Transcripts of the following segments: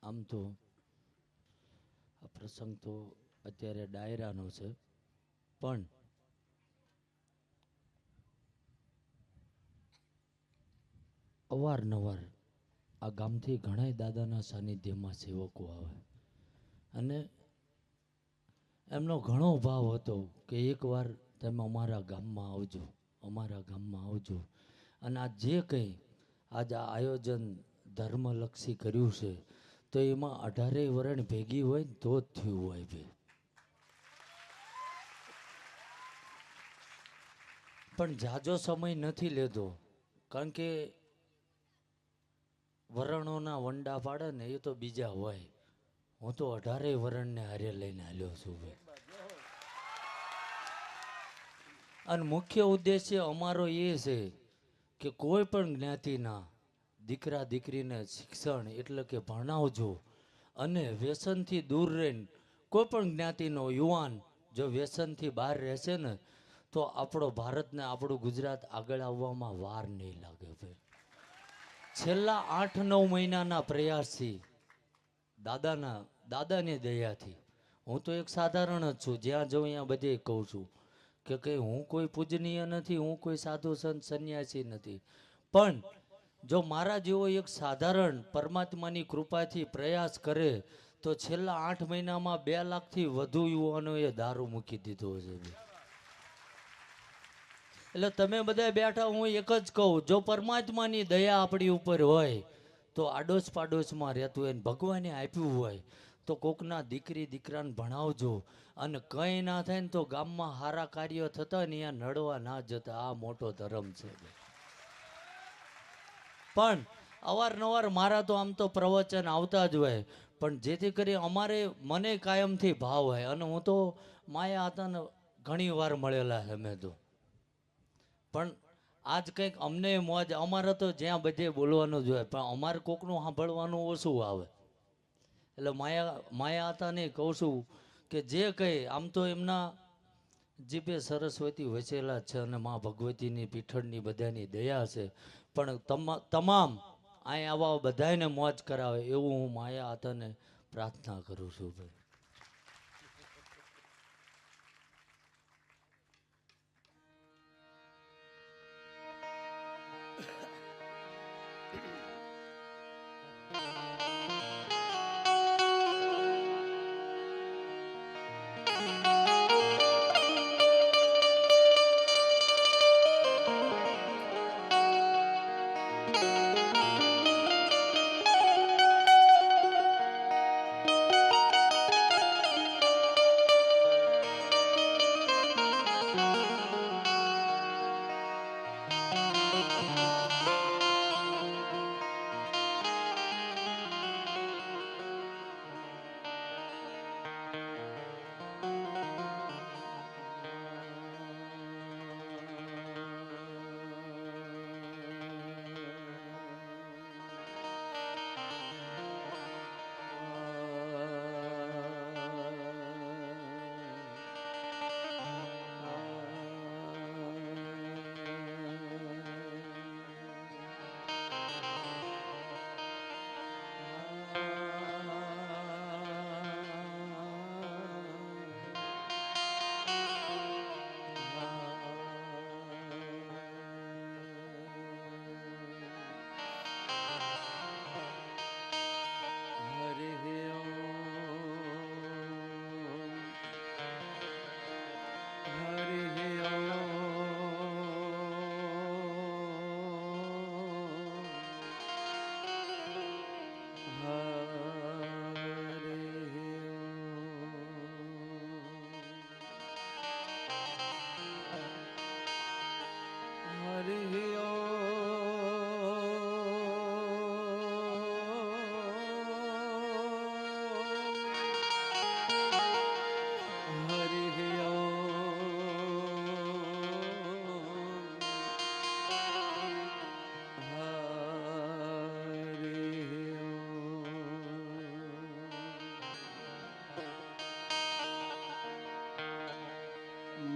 આમ તો આ પ્રસંગ તો અત્યારે ડાયરાનો છે, પણ અવારનવાર આ ગામથી ઘણા દાદાના સાનિધ્યમાં સેવકો આવે અને એમનો ઘણો ભાવ હતો કે એકવાર તમે અમારા ગામમાં આવજો, અમારા ગામમાં આવજો. અને આ જે કંઈ આજ આ આયોજન ધર્મલક્ષી કર્યું છે તો એમાં 18 વરણ ભેગી હોય ને તો જ થયું હોય ભાઈ. પણ જાજો સમય નથી લેતો, કારણ કે વરણોના વંડા પાડે ને એ તો બીજા હોય. હું તો 18 વરણને હારે લઈને હાલ્યો છું ભાઈ. અને મુખ્ય ઉદ્દેશ્ય અમારો એ છે કે કોઈ પણ જ્ઞાતિના દીકરા દીકરીને શિક્ષણ એટલે કે ભણાવજો, અને વ્યસનથી દૂર રહીને કોઈ પણ જ્ઞાતિનો યુવાન જો વ્યસનથી બહાર રહેશે ને તો આપણો ભારતને આપણું ગુજરાત આગળ આવવામાં વાર નહીં લાગે ભાઈ. છેલ્લા 8-9 મહિનાના પ્રયાસથી દાદાની દયાથી હું તો એક સાધારણ જ છું, જ્યાં જઉં ત્યાં બધે કહું છું કે કંઈ હું કોઈ પૂજનીય નથી, હું કોઈ સાધુ સંત સંન્યાસી નથી, પણ જો મારા જેવો એક સાધારણ પરમાત્માની કૃપાથી પ્રયાસ કરે તો છેલ્લા 8 મહિનામાં 2 લાખથી વધુ યુવાનોએ દારૂ મૂકી દીધો છે. એટલે તમે બધા બેઠા, હું એક જ કહું, જો પરમાત્માની દયા આપણી ઉપર હોય તો આડોશ પાડોશમાં રહેતું હોય, ભગવાને આપ્યું હોય તો કોકના દીકરી દીકરાને ભણાવજો. અને કંઈ ના થાય ને તો ગામમાં સારા કાર્યો થતા ને અહીંયા નડવા ના જતા. આ મોટો ધર્મ છે. પણ અવારનવાર મારા તો આમ તો પ્રવચન આવતા જ હોય, પણ જેથી કરી અમારે મને કાયમથી ભાવ હોય. અને હું તો માયા હતા ને ઘણી વાર મળેલા છે મેં તો, પણ આજ કંઈક અમને મોજ. અમારે તો જ્યાં બધે બોલવાનું જ હોય, પણ અમારે કોકનું સાંભળવાનું ઓછું આવે. એટલે માયા હતા ને કહું છું કે જે કંઈ આમ તો એમના જીભે સરસ્વતી વસેલા છે અને મા ભગવતીની પીઠળની બધાની દયા છે, પણ તમામ અહીં આવા બધાને મોજ કરાવે એવું હું માયા હતાને પ્રાર્થના કરું છું ભાઈ.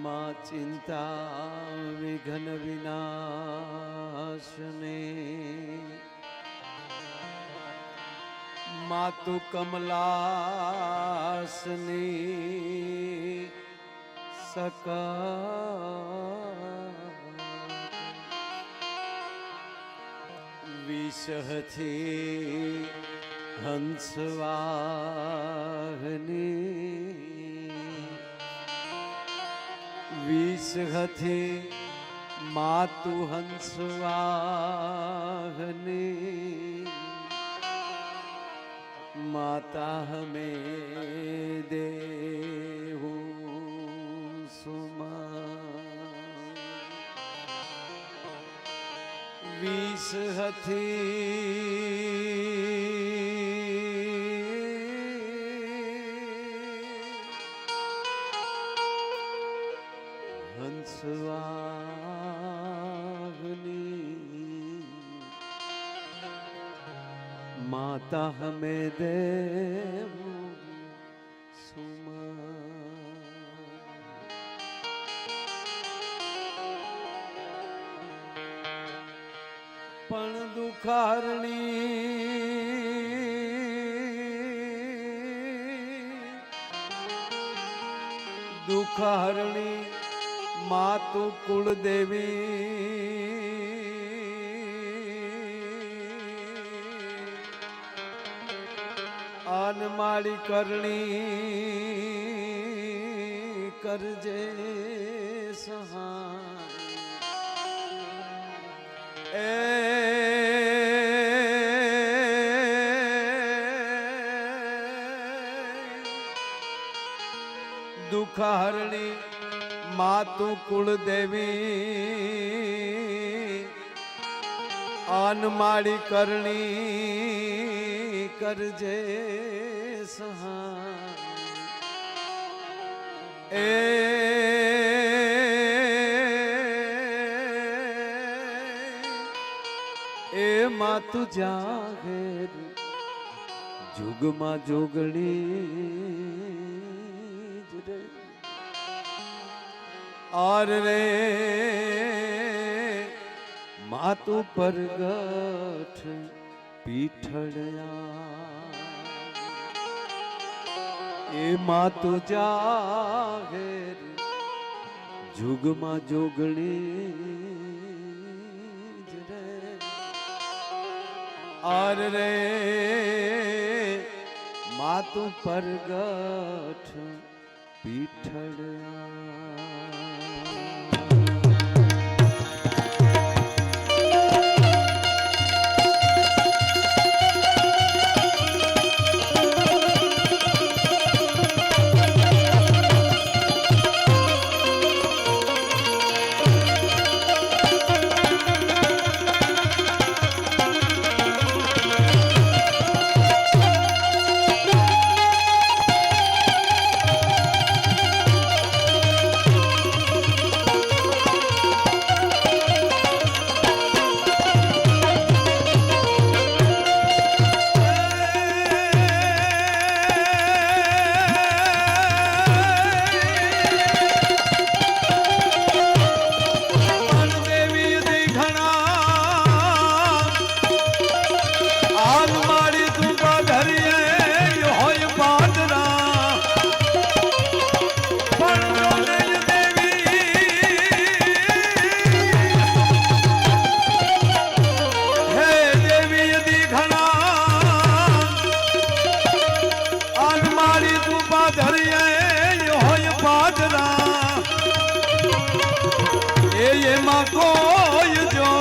માં ચિંતા વિઘ્ન વિનાશને માતુ કમલાસની વિષહથી હંસવાહની વિષહથી માતુ હંસવાહની માતા હમે દેહુ સુમા વિષહથી હંસવાહની માતા હમે દેહુ સુમા પણ દુખારણી માતુ કુળદેવી અનમાળી કરણી કરજે સહાય દુખારણી માતુ કુળદેવી અનમાળી કરણી કરજે સહાય એ માતુ જાગેર જુગમાં જોગણી और रे मातु परगठ पीठड़या ए मातु जागेर जुगमा जोगणी रे और रे मातु परगठ पीठड़या કોઈ જો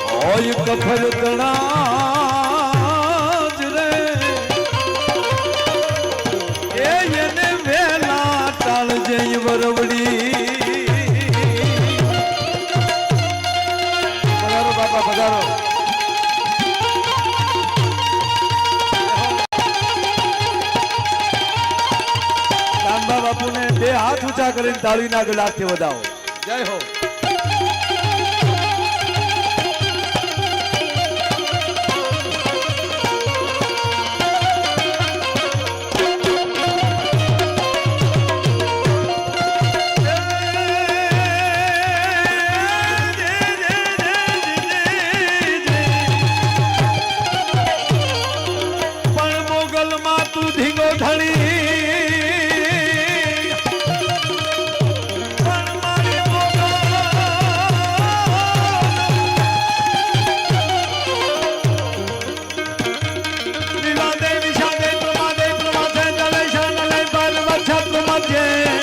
હોય કફર તણાજ રે એને વેલા ટાળ જઈ વરવડી પધારો બાપા પધારો રામબા બાપુને બે હાથ ઊંચા કરીને તાળીના ગલાથી વધાવો જય હો મોગલ માં તું ધીંગો ધણી પણ મારી મોગલ વિવાદે વિષાદે પ્રમાદે પ્રમાદે દલે શાનલે પર વચ્છત મધ્યે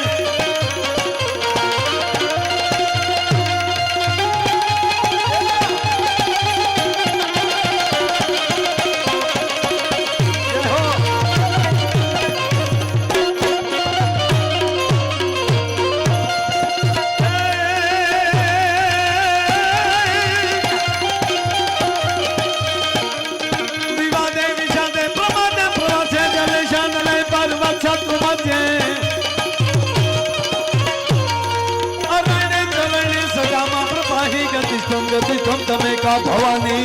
गतिष्ठम तमे का भवानी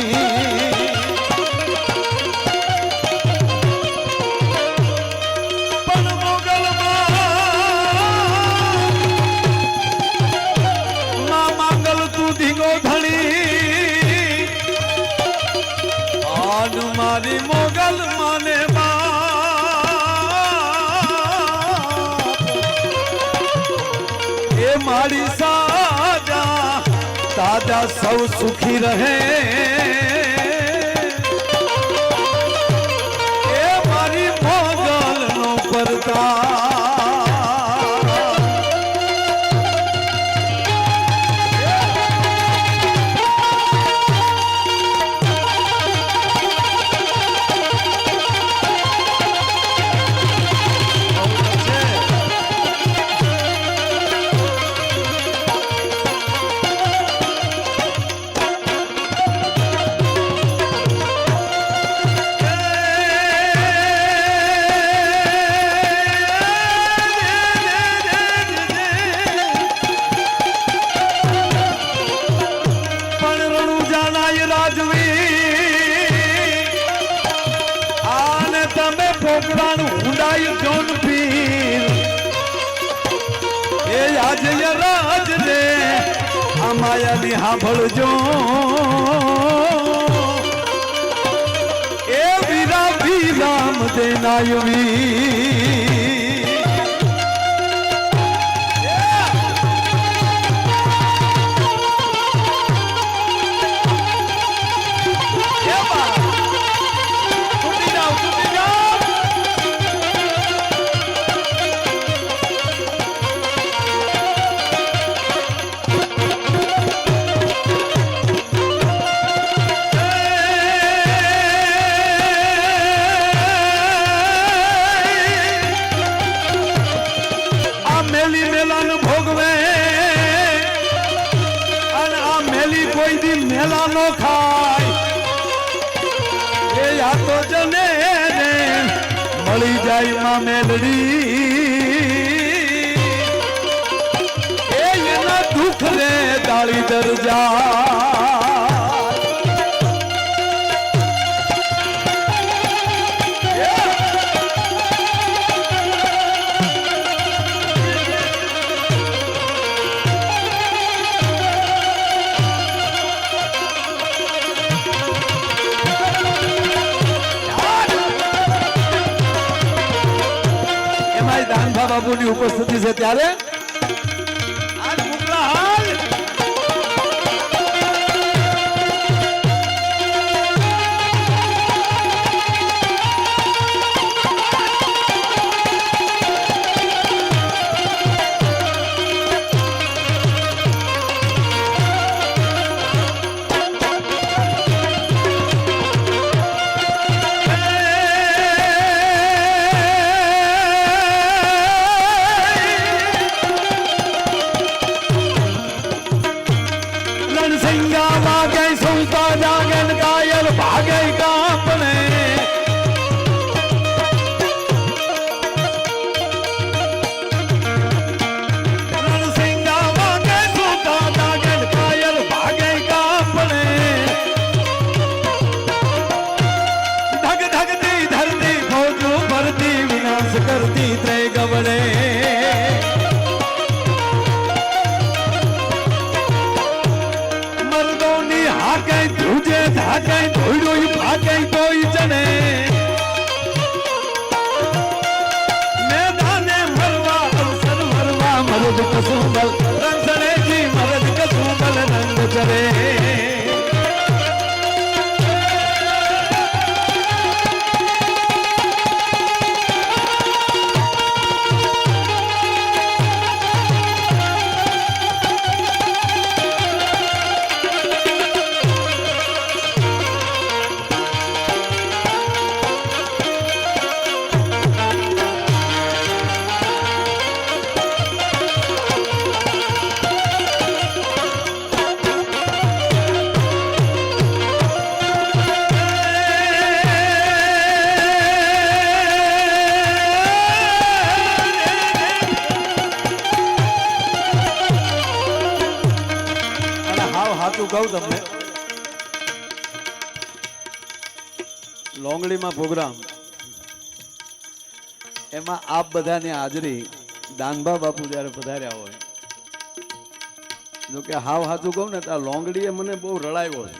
पण मोगल मां मांगल तू धींगो धणी आन मारी मोगल माने बाप ए मारी साजा दादा सब सुखी रहे ए मारी मोगल नो परता राज रे माया नी हांभळजो ए वीरा वीराम देनायवी मेला नो खाय ए या तो जने ने मળી જાય માં મેલડી એ એના દુખ રે ડાળી દરજા બાબુની ઉપસ્થિતિ છે ત્યારે આજ મુકલા હાલ करती त्रे गवड़े मर्दोनी हाके तुझे धाके धोइडोई भाके कोई जने કહું તમને, લોંગડીમાં પ્રોગ્રામ એમાં આપ બધાની હાજરી દાનભા બાપુ જ્યારે પધાર્યા હોય, જો કે હાવ હાચું કહું ને તો આ લોંગડીએ મને બહુ રડાવ્યો છે.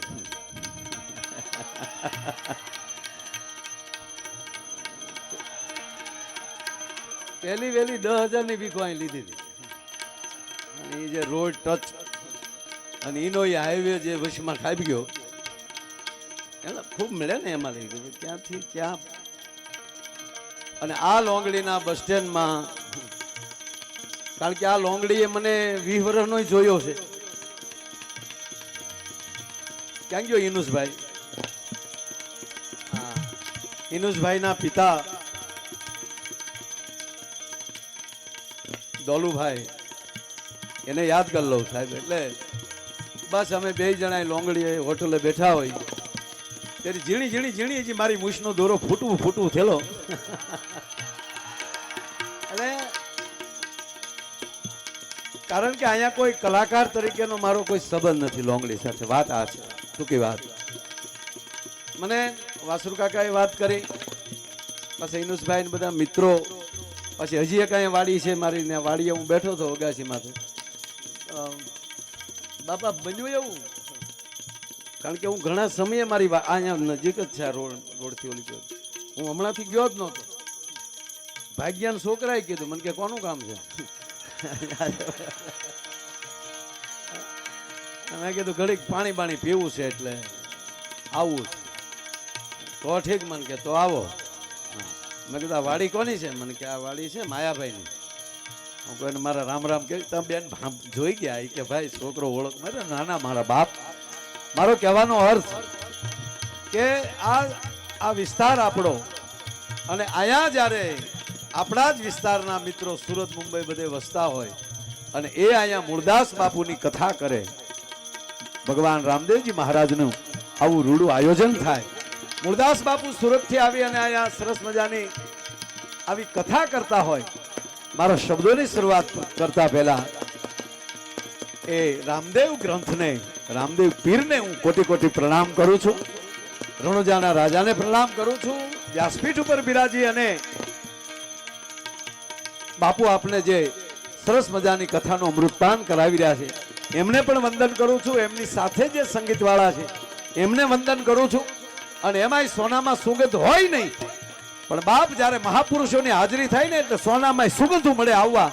પહેલી વહેલી 10,000 ની ભીખો અહીં લીધી હતી, અને એ જે રોડ ટચ અને એનો એ હાઈવે જે વચમાં ખાઈ ગયો એને ખૂબ મળે ને એમાં લઈ ગયું ક્યાંથી ક્યાં. અને આ લોંગડીના બસ સ્ટેન્ડમાં, કારણ કે આ લોંગડીએ મને 20 વર્ષનો જોયો છે. ક્યાં ગયો ઇનુસભાઈ? હા, ઇનુસભાઈના પિતા દોલુભાઈ, એને યાદ કરી લઉં સાહેબ. એટલે બસ અમે બે જણા લોંગડીએ હોટલે બેઠા હોય ત્યારે ઝીણી ઝીણી ઝીણી હજી મારી મૂછનો દોરો ફૂટવું થયેલો. એટલે કારણ કે અહીંયા કોઈ કલાકાર તરીકેનો મારો કોઈ સંબંધ નથી લોંગડી સાથે. વાત આ છે, ટૂંકી વાત. મને વાસુ કાકાએ વાત કરી, પછી ઇનુસભાઈ ને બધા મિત્રો, પછી હજી એક અહીંયા વાડી છે મારી, ને વાડીએ હું બેઠો હતો અગાસીમાંથી. બાપા બન્યું એવું, કારણ કે હું ઘણા સમયે મારી અહીંયા નજીક જ છે આ રોડથી ઓલી ગયો, હું હમણાંથી ગયો જ નહોતો. ભાગ્યાના છોકરાએ કીધું મને કે કોનું કામ છે? મેં કીધું ઘડીક પાણી પીવું છે એટલે આવું તો ઠીક. મને કે તો આવો. મેં કીધું આ વાડી કોની છે? મને કે આ વાડી છે માયાભાઈની. હું કોઈને મારા રામ રામ કહ્યું, તમે બેન જોઈ ગયા કે ભાઈ છોકરો ઓળખ મારે? નાના મારા બાપ. મારો કહેવાનો અર્થ કે આ વિસ્તાર આપણો, અને અહીંયા જ્યારે આપણા જ વિસ્તારના મિત્રો સુરત મુંબઈ બધે વસતા હોય અને એ અહીંયા મૂળદાસ બાપુની કથા કરે, ભગવાન રામદેવજી મહારાજનું આવું રૂડું આયોજન થાય, મૂળદાસ બાપુ સુરતથી આવી અને અહીંયા સરસ મજાની આવી કથા કરતા હોય, મારા શબ્દોની શરૂઆત કરતા પહેલા એ રામદેવ ગ્રંથને, રામદેવ પીરને હું કોટી કોટી પ્રણામ કરું છું. રણુજાના રાજાને પ્રણામ કરું છું. વ્યાસપીઠ ઉપર બિરાજી અને બાપુ આપને જે સરસ મજાની કથાનો અમૃતપાન કરાવી રહ્યા છે એમને પણ વંદન કરું છું. એમની સાથે જે સંગીતવાળા છે એમને વંદન કરું છું. અને એમાંય સોનામાં સુગંધ હોય નહીં, પણ બાપ જ્યારે મહાપુરુષોની હાજરી થાય ને એટલે સોનામાં સુગંધ મળે. આવવા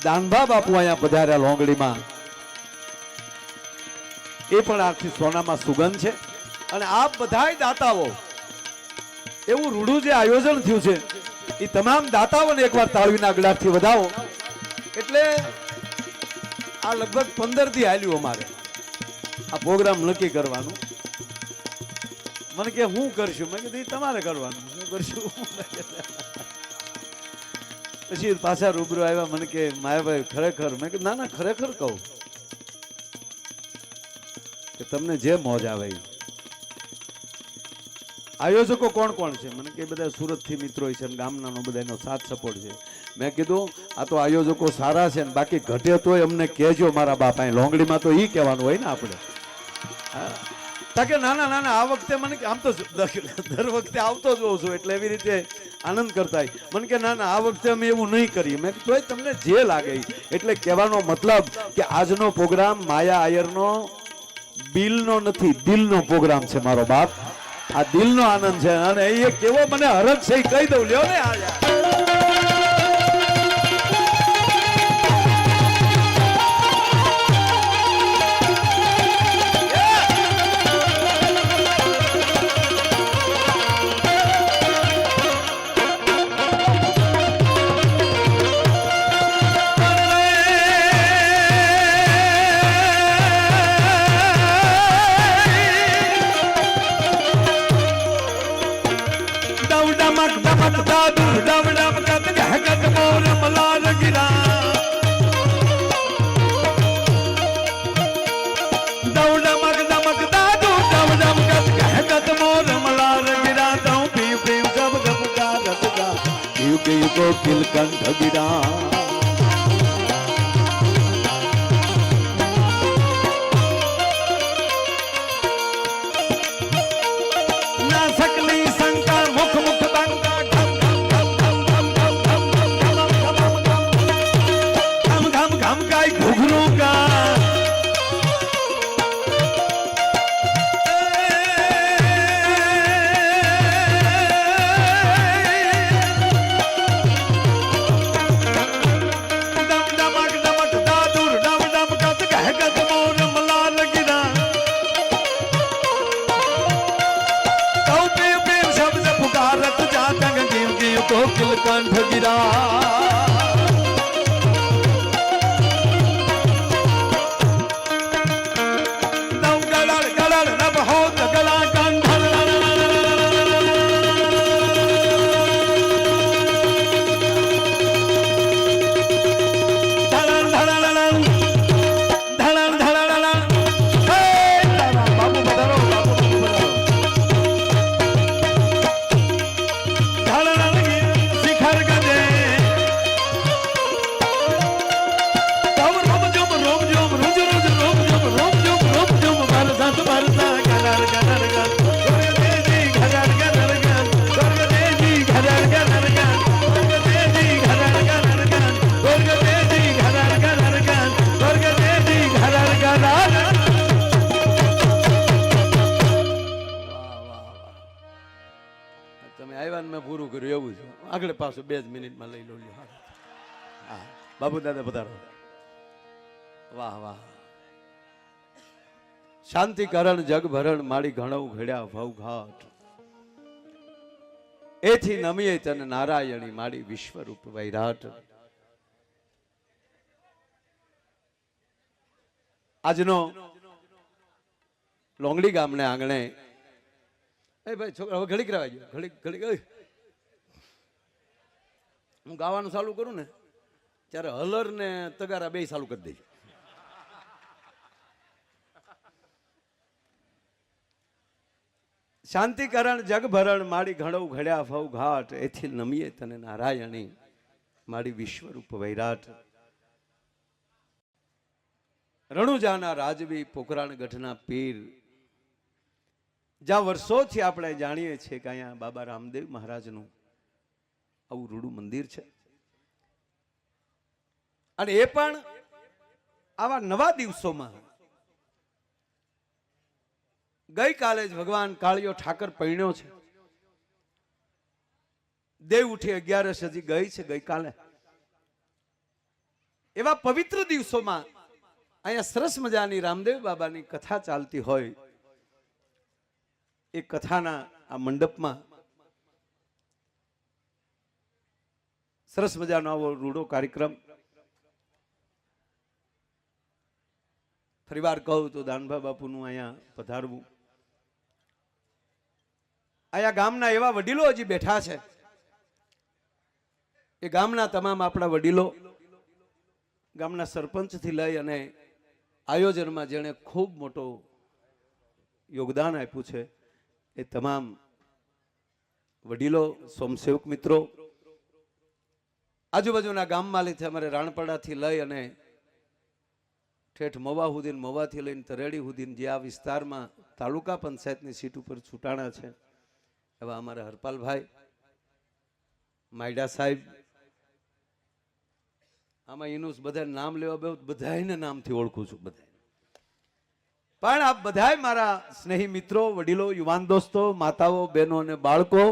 દાનભા બાપુ અહીંયા પધાર્યા લોંગડીમાં, એ પણ આખી સોનામાં સુગંધ છે. અને આપ બધાય દાતાઓ, એવું રૂડું જે આયોજન થયું છે એ તમામ દાતાઓને એકવાર તાળવીના ગળાથી વધાવો. એટલે આ લગભગ 15 દી હાલ્યું અમારે આ પ્રોગ્રામ નક્કી કરવાનું. મને કે હું કરશું? મેં કીધું તમારે કરવાનું, હું કરશું. પછી પાછા રૂબરૂ આવ્યા, મને કે માયાભાઈ ખરેખર? મેં કીધું ના ખરેખર કહું કે તમને જે મોજ આવે. આયોજકો કોણ કોણ છે? મને કે બધા સુરતથી મિત્રો છે, ગામનાનો બધાનો સાથ સપોર્ટ છે. મેં કીધું આ તો આયોજકો સારા છે ને, બાકી ઘટે તોય અમને કહેજો મારા બાપ. અહીં લોંગડીમાં તો એ કહેવાનું હોય ને આપણે. તાકે નાના આ વખતે મને આમ તો દર વખતે આવતો જ હોઉં છું એટલે એવી રીતે આનંદ કરતા. મને કે ના આ વખતે અમે એવું નહીં કરીએ. મેં તોય તમને જે લાગે. એટલે કહેવાનો મતલબ કે આજનો પ્રોગ્રામ માયા આયરનો બિલનો નથી, દિલનો પ્રોગ્રામ છે મારો બાપ. આ દિલનો આનંદ છે અને એ કેવો મને હરખ છે કહી દઉં. લ્યો ને કિલકંઠ ગિરા કોકિલ કંઠ ગિરા તમે આવ્યા ને મેં પૂરું કર્યું એવું છે. આગળ પાછું 2 જ મિનિટમાં લઈ લો. હા બાબુ દાદા પધારો. વાહ વાહ. શાંતિ કરણ જગ ભરણ માડી ઘણો ઘડ્યા ભવ ઘાટ એથી નમીએ તન નારાયણી માડી વિશ્વરૂપ વૈરાટ. આજનો લોંગડી ગામને આંગણે એ ભાઈ છોકરા હવે ઘડીક રહેવા ગયો ઘડીક ઘડીક હું ગાવાનું ચાલુ કરું ને ત્યારે હલર ને તગારા બે ચાલુ કરી દઈ. શાંતિકરણ જગભરણ માડી ઘણો ઘડ્યા ફવ ઘાટ એથી નમીએ તને નારાયણી માડી વિશ્વરૂપ વૈરાટ. રણુજાના રાજવી પોકરાણ ગઢના પીર જ્યાં વર્ષોથી આપણે જાણીએ છીએ કે અહીંયા બાબા રામદેવ મહારાજનું આવું રૂડું મંદિર છે અને એ પણ આવા નવા દિવસોમાં. ગઈકાલે જ ભગવાન કાળિયો ઠાકર પૈણ્યો છે. દેવ ઉઠી 11 હજી ગઈ છે ગઈકાલે. એવા પવિત્ર દિવસોમાં અહીંયા સરસ મજાની રામદેવ બાબાની કથા ચાલતી હોય. એ કથાના આ મંડપમાં સરસ મજાનો આવો રૂડો કાર્યક્રમ. ફરીવાર કહું તો દાનભા બાપુનું અહીંયા પધારવું. અહીંયા ગામના એવા વડીલો હજી બેઠા છે. એ ગામના તમામ આપણા વડીલો, ગામના સરપંચથી લઈ અને આયોજનમાં જેણે ખૂબ મોટો યોગદાન આપ્યું છે એ તમામ વડીલો, સોમસેવક મિત્રો, આજુબાજુના ગામમાંથી અમારે રાણપડાથી લઈ અને ઠેઠ મોવા હુદીન, મોવાથી લઈને તરેડી હુદીન જે આ વિસ્તારમાં તાલુકા પંચાયતની સીટ ઉપર છૂટાણા છે એવા અમારા હરપાલભાઈ, માયડા સાહેબ, આમાં એનું બધા નામ લેવા બહુ બધાને નામથી ઓળખું છું બધા. પણ આપ બધાય મારા સ્નેહી મિત્રો, વડીલો, યુવાન દોસ્તો, માતાઓ, બહેનો અને બાળકો,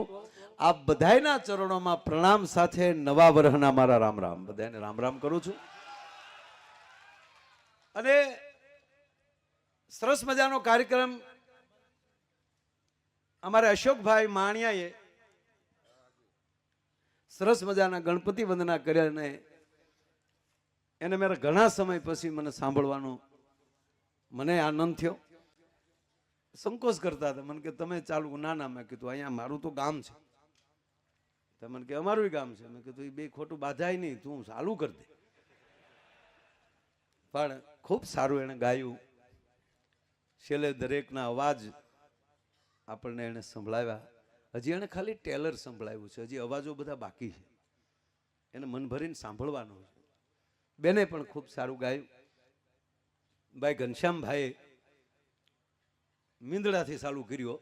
આપ બધાયના ચરણોમાં પ્રણામ સાથે નવા વર્ષના મારા રામ રામ. બધાને રામ રામ કરું છું. અને સરસ મજાનો કાર્યક્રમ અમારા અશોકભાઈ માણિયાએ સરસ મજાના ગણપતિ વંદના કર્યા અને એને મારા ઘણા સમય પછી મને સાંભળવાનો મને આનંદ થયો. સંકોચ કરતા હતા મને કે તમે ચાલુ. ના ના, મેં કીધું અહીંયા મારું તો ગામ છે. તો મને કે અમારું ગામ છે. મેં કીધું એ બે ખોટું બાંધાય નહીં, તું ચાલુ કરી દે. પણ ખૂબ સારું એને ગાયું. છેલ્લે દરેકના અવાજ આપણને એને સંભળાવ્યા. હજી એને ખાલી ટેલર સંભળાવ્યું છે, હજી અવાજો બધા બાકી છે. એને મન ભરીને સાંભળવાનું છે. બેને પણ ખૂબ સારું ગાયું. ભાઈ ઘનશ્યામભાઈએ મીંદડાથી ચાલુ કર્યો.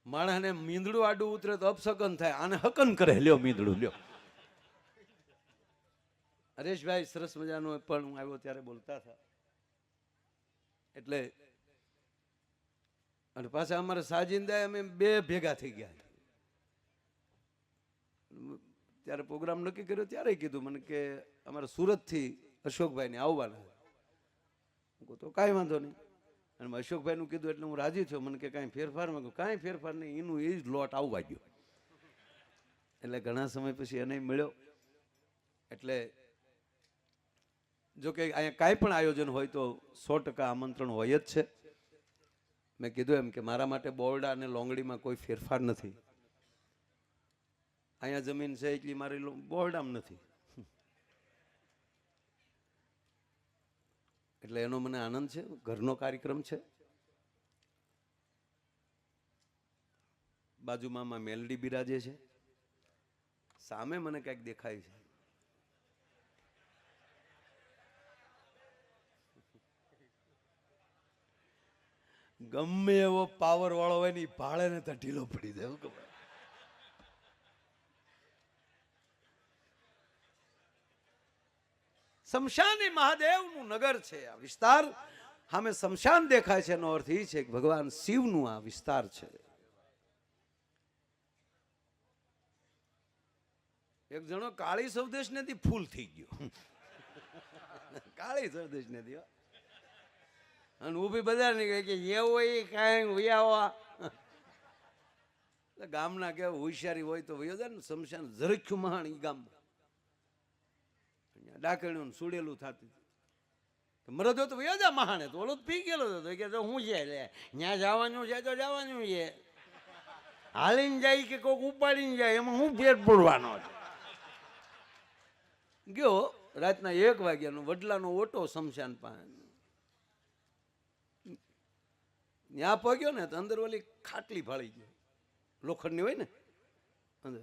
માણસને મીંદડું આડું ઉતરે તો અપસગન થાય, આને હકન કરે. લ્યો મીંદડું લ્યો. હરેશભાઈ સરસ મજાનું પણ હું આવ્યો ત્યારે બોલતા હતા. એટલે અને પાછા અમારે સાજિંદા અમે બે ભેગા થઈ ગયા. ત્યારે પ્રોગ્રામ નક્કી કર્યો ત્યારે કીધું મને કે અમારે સુરતથી અશોકભાઈને આવવાના. તો કાંઈ વાંધો નહીં. અને અશોકભાઈનું કીધું એટલે હું રાજી થયો. મને કે કાંઈ ફેરફાર? મેં કહ્યું કાંઈ ફેરફાર નહીં, એનું એ જ લોટ આવવા ગયો. એટલે ઘણા સમય પછી એને મળ્યો. એટલે જો કે અહીંયા કાંઈ પણ આયોજન હોય તો 100% આમંત્રણ હોય જ છે. મેં કીધું એમ કે મારા માટે બોરડા અને લોંગડીમાં કોઈ ફેરફાર નથી. અહીંયા જમીન છે એટલી મારી બોરડામાં નથી. એટલે એનો મને આનંદ છે. ઘરનો કાર્યક્રમ છે. બાજુમાં માં મેલડી બિરાજે છે, સામે મને કંઈક દેખાય છે. ગમે એવો પાવર વાળો હોય ને ભાડે ને તો ઢીલો પડી જાય. એવું ખબર? શમશાન એ મહાદેવનું નગર છે. આ વિસ્તાર સામે શમશાન દેખાય છે એનો અર્થ એ છે કે ભગવાન શિવનું આ વિસ્તાર છે. એક જણો કાળી સૌદેશ નથી ફૂલ થઈ ગયો. કાળી સૌદેશ નથી અને ઊભી બધા નીકળે કે એવો એ કાંઈ વૈયાવા. એટલે ગામના કેવું હોશિયારી હોય તો વયો જાય ને. શમશાન ઝરખ્યું મહાણ ઈ ગામમાં ડાકણ્યું સુડેલું થતું. મરદો તો વયો જા મહાણે તો ઓલો પી ગયેલો હતો કે હું છે લે ત્યાં જવાનું છે તો જવાનું છે. હાલીને જાય કે કોઈક ઉપાડીને જાય એમાં હું ફેર પડવાનો છે. ગયો રાતના 1 વાગ્યાનો વડલાનો ઓટો શમશાન પાસે. ત્યાં પગ્યો ને તો અંદર ઓલી ખાટલી ફાળી ગઈ લોખંડની હોય ને અંદર.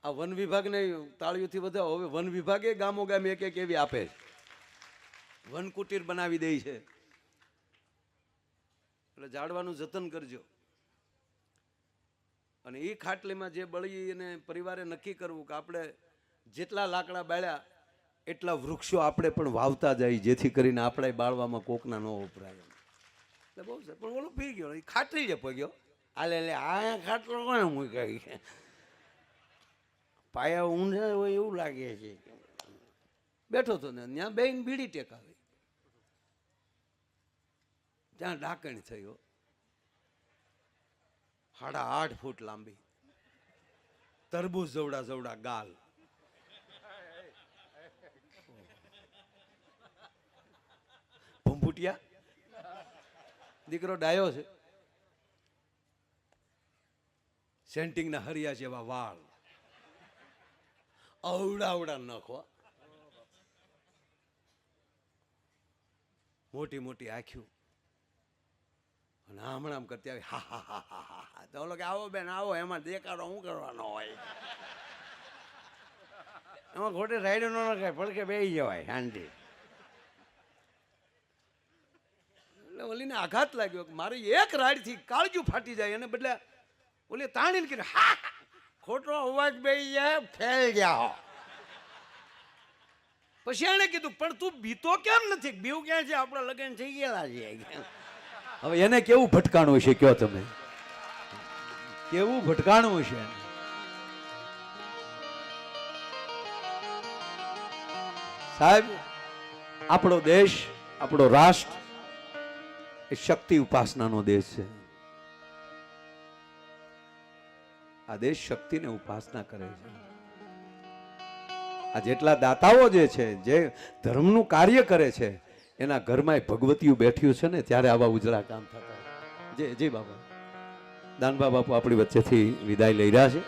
આ વન વિભાગને તાળીઓથી બધા હવે વન વિભાગે ગામો ગામ એક એક એવી આપે છે. વન કુટીર બનાવી દે છે. એટલે ઝાડવાનું જતન કરજો. અને એ ખાટલીમાં જે બળી અને પરિવારે નક્કી કરવું કે આપણે જેટલા લાકડા બાળ્યા એટલા વૃક્ષો આપણે પણ વાવતા જાય જેથી કરીને આપણે બાળવામાં કોકના ન વપરાય. એટલે બહુ છે. પણ ઓલો પી ગયો એ ખાટલી જ પગ્યો. આલે લે આ ખાટલો કોને મૂકી પાયા ઊંધા હોય એવું લાગે છે. બેઠો હતો ને ત્યાં બેન બીડી ટેકાવી. ત્યાં ડાકણ થયો 8.5 ફૂટ લાંબી, તરબૂચ જવડા જવડા ગાલ. ભૂંભૂટિયા દીકરો ડાયો છે. સેન્ટિંગના હરિયા જેવા વાળ, અવડા નખો, મોટી મોટી આંખ્યું અને હમણાં કરતી આવી હા હા હા હા હા હા. તો ઓલો કે આવો બેન આવો, એમાં દેખાડો શું કરવાનો હોય? એમાં ખોટી રાઈડ ન નખાય, પડકે બેસી જવાય શાંતિ. એટલે ઓલીને આઘાત લાગ્યો કે મારી એક રાઈડથી કાળજું ફાટી જાય એને બદલે ઓલી તાણીને કીધું હા ખોટો અવાજ બેસી જાય ફેલ જાઓ. પછી એણે કીધું પણ તું બીતો કેમ નથી? બીવ ક્યાં છે? આપણા લગ્ન થઈ ગયેલા છે. હવે એને કેવું ભટકાણું છે કયો તમે? કેવું ભટકાણું છે? સાહેબ આપણો દેશ, આપણો રાષ્ટ્ર એ શક્તિ ઉપાસનાનો દેશ છે. આ દેશ શક્તિને ઉપાસના કરે છે. આ જેટલા દાતાઓ જે છે, જે ધર્મનું કાર્ય કરે છે, એના ઘરમાં ભગવતીયું બેઠ્યું છે ને ત્યારે આવા ઉજળા કામ થતા. જય જય બાબા. દાનબા બાપુ આપણી વચ્ચેથી વિદાય લઈ રહ્યા છે.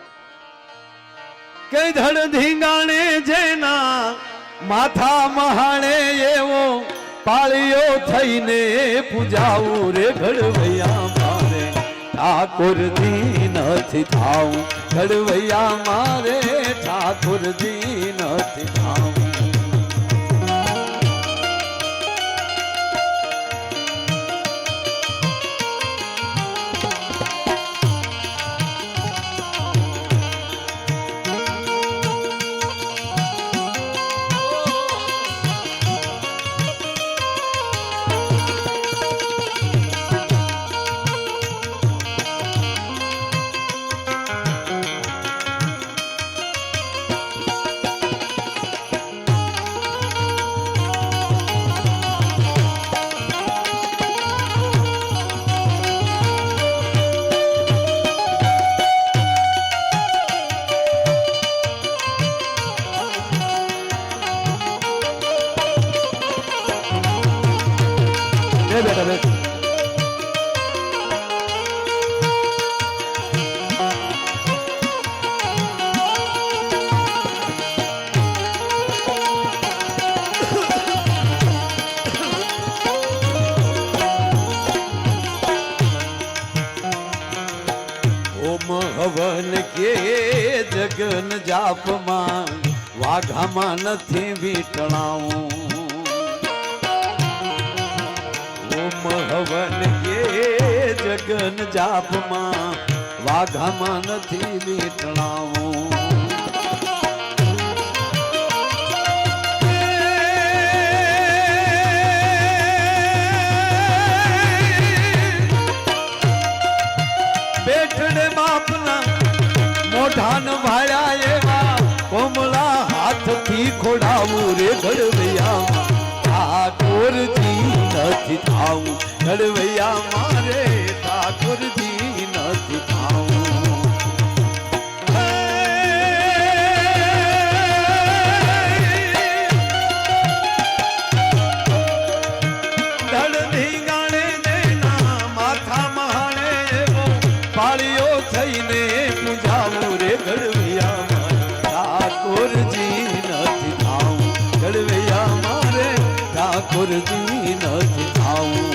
કે ધડ ધીંગાણે જેના માથા મહાણે એવો પાળીઓ થઈને પૂજાવું રે ઘડવૈયા મારે ઠાકોરજી નથી થાવું. ઘડવૈયા મારે ઠાકોરજી નથી થાવું. હવન કે જગન જાપમાં વાઘામાં નથી વીટણાવું ઓમ હવન કે જગન જાપમાં વાઘામાં નથી વીટણાવું બેઠડે બાપના મોઢાન ભાળ્યા એવા કોમળા હાથથી ખોડાવું રે ઘડવૈયા ઠાકોરજી નથી થાવું ઘડવૈયા મારે ઠાકોરજી નથી થાવું ધડની ગાણે દેના માથા મહાણે એવો પાળીઓ થઈને પૂજાવું રે ઘડવૈયા ઠાકોરજી નથી થાવું ઘડવૈયા મારે ઠાકોરજી નથી થાવું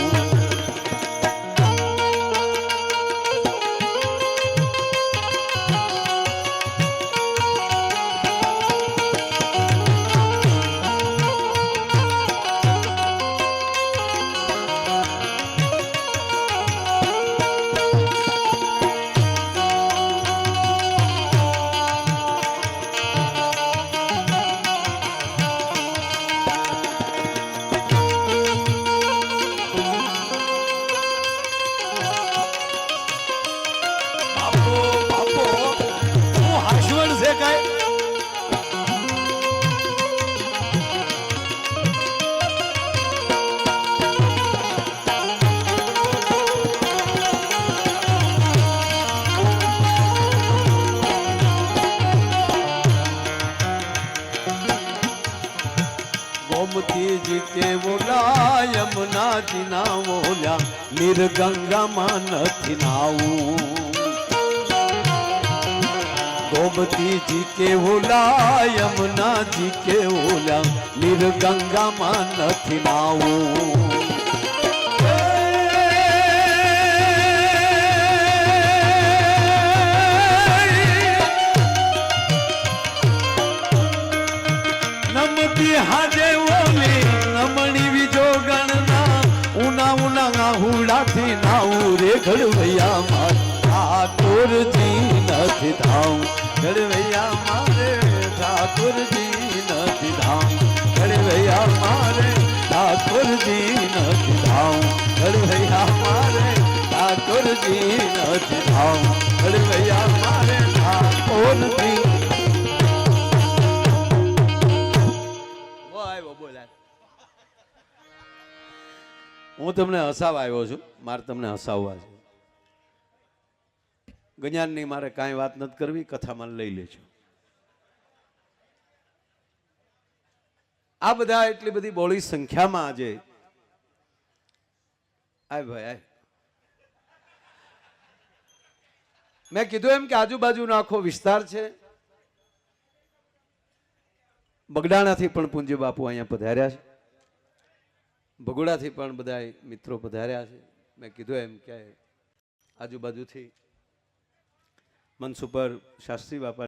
બાપો બાપો હું હાશવણ છે કાય गोमती जी के बोला यमुना जी ना बोल्या निर्गंगाમાં નથી નાવું गोमती जी के बोला यमुना जी के बोल्या निर्गंगाમાં નથી નાવું નમતી હાજે ઓલી નમણી વિજો ગણના ઉના ઉના હુડાથી નાવું રે ઘડવૈયા મારે ઠાકોરજી નથી થાવું ઘડવૈયા મારે ઠાકોરજી નથી થાવું ઘડવૈયા મારે ઠાકોરજી નથી થાવું ઘડવૈયા મારે ઠાકોરજી નથી થાવું ઘડવૈયા મારે ઠાકોરજી હું તમને હસાવા આવ્યો છું મારે તમને હસાવવા છે જ્ઞાનની મારે કાંઈ વાત નથી કરવી કથામાં લઈ લેજો આ બધા એટલી બધી બોળી સંખ્યામાં આજે આય ભાઈ આય મેં કીધું એમ કે આજુબાજુનો આખો વિસ્તાર છે બગડાણાથી પણ પૂંજ્ય બાપુ અહીંયા પધાર્યા છે ભગોડાથી પણ બધા મિત્રો પધાર્યા છે મેં કીધું એમ કે આજુબાજુથી મનસુપર શાસ્ત્રી બાપા